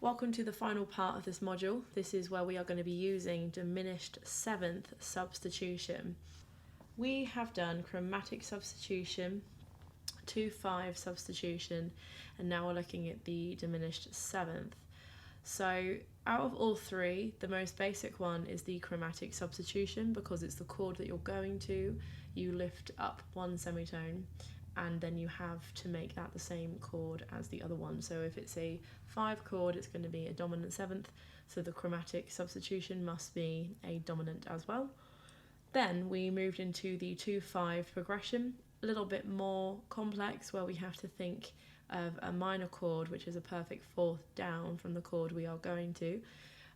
Welcome to the final part of this module. This is where we are going to be using diminished seventh substitution. We have done chromatic substitution, 2/5 substitution, and now we're looking at the diminished seventh. So out of all three, the most basic one is the chromatic substitution because it's the chord that you're going to. You lift up one semitone and then you have to make that the same chord as the other one. So if it's a 5 chord, it's going to be a dominant seventh, so the chromatic substitution must be a dominant as well. Then we moved into the 2/5 progression, a little bit more complex, where we have to think of a minor chord, which is a perfect fourth down from the chord we are going to.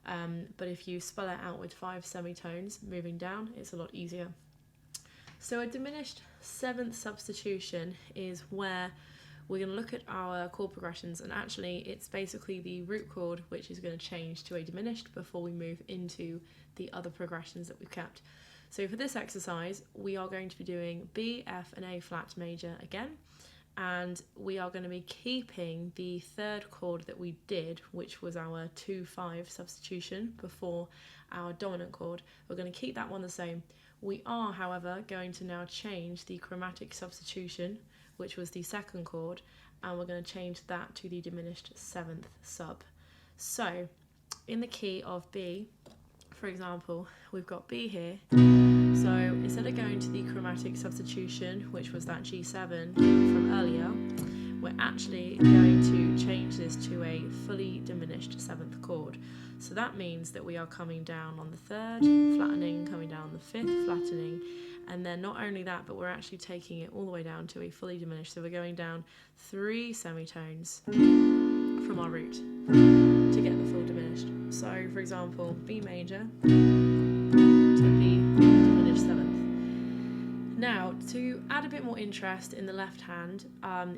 But if you spell it out with 5 semitones moving down, it's a lot easier. So a diminished seventh substitution is where we're going to look at our chord progressions, and actually it's basically the root chord which is going to change to a diminished before we move into the other progressions that we've kept. So for this exercise we are going to be doing B, F and A flat major again, and we are going to be keeping the third chord that we did, which was our 2/5 substitution before our dominant chord. We're going to keep that one the same. We are, however, going to now change the chromatic substitution, which was the second chord, and we're going to change that to the diminished seventh sub. So, in the key of B, for example, we've got B here. So instead of going to the chromatic substitution, which was that G7 from earlier, we're actually going to change this to a fully diminished seventh chord. So that means that we are coming down on the third, flattening, coming down on the fifth, flattening, and then not only that, but we're actually taking it all the way down to a fully diminished. So we're going down 3 semitones from our root to get the full diminished. So for example, B major to B diminished seventh. Now, to add a bit more interest in the left hand,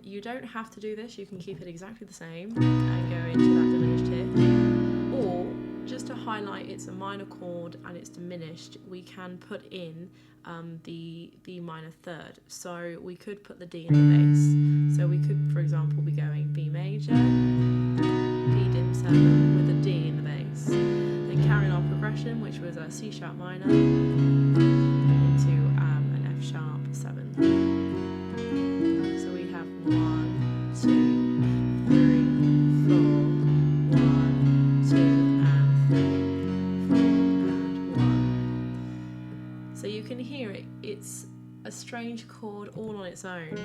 you don't have to do this, you can keep it exactly the same and go into that diminished here. Or, just to highlight it's a minor chord and it's diminished, we can put in the minor third. So we could put the D in the bass. So we could, for example, be going B major, B dim 7 with a D in the bass. Then carrying our progression, which was a C sharp minor, into an F sharp 7. So we have 1, 2, 3, 4, 1, 2, and 3, 4, and 1. So you can hear it, it's a strange chord all on its own.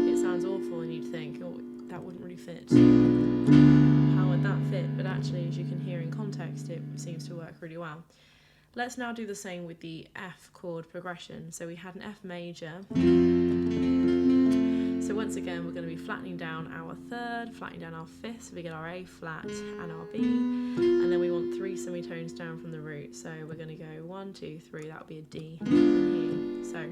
It sounds awful and you'd think, oh, that wouldn't really fit. How would that fit? But actually, as you can hear in context, it seems to work really well. Let's now do the same with the F chord progression. So we had an F major. So once again, we're going to be flattening down our third, flattening down our fifth, so we get our A flat and our B, and then we want 3 semitones down from the root. So we're going to go 1, 2, 3, that would be a D in here. So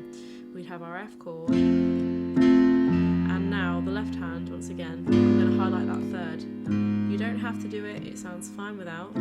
we'd have our F chord, and now the left hand, once again, I'm going to highlight that third. You don't have to do it, it sounds fine without.